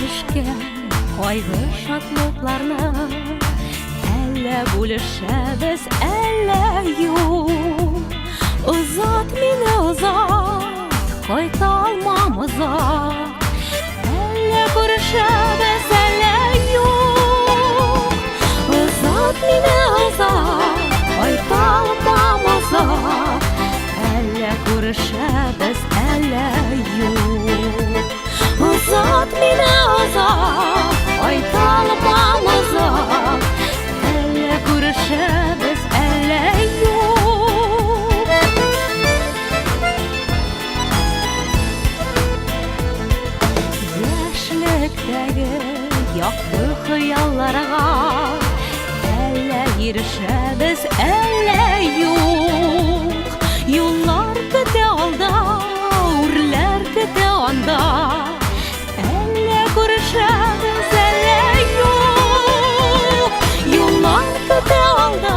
төшкән кайгы шатлыкларны әллә бүлешәбез, әллә юк. Озат мине, озат, кайта алмам озак, әллә күрешәбез, әллә юк. Озат мине, озат, кайта алмам озак, әллә күрешәбез, әллә юк. Озат мине, озат, кайта алмам озак, әллә күрешәбез, әллә юк. Яшьлектәге якты хыялларга әллә ирешәбез, әллә юк. Юллар көтә алда, үрләр көтә анда, әллә күрешәбез, әллә юк. Юллар көтә алда,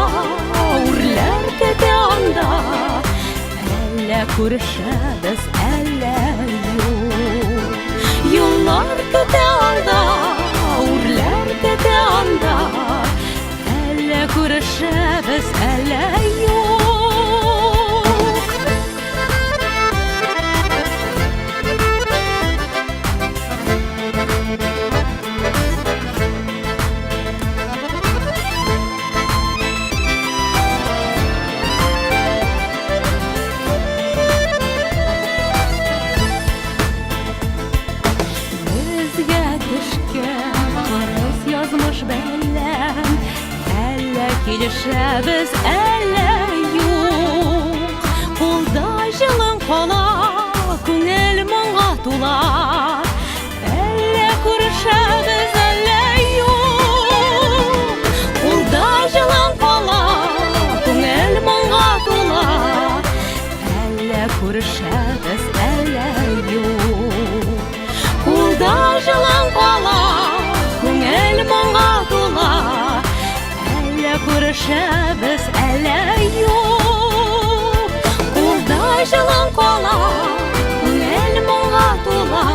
үрләр көтә анда, әллә күрешәбез, әллә юк. Юллар көтә алда, үрләр көтә анда, әллә күрешәбез, әллә юк. Безгә төшкән кырыс язмыш бәйләм, әллә килешәбез, әллә юк. Кулда җылың кала, күңел моңга тула, әллә күрешәбез, әллә юк. Кулда җылың кала, күңел моңга тула, әллә күрешәбез, әллә юк. Кулда җылың кала, күңел моңга тула, әллә күрешәбез, әллә юк. Кулда җылың кала, күңел моңга тула,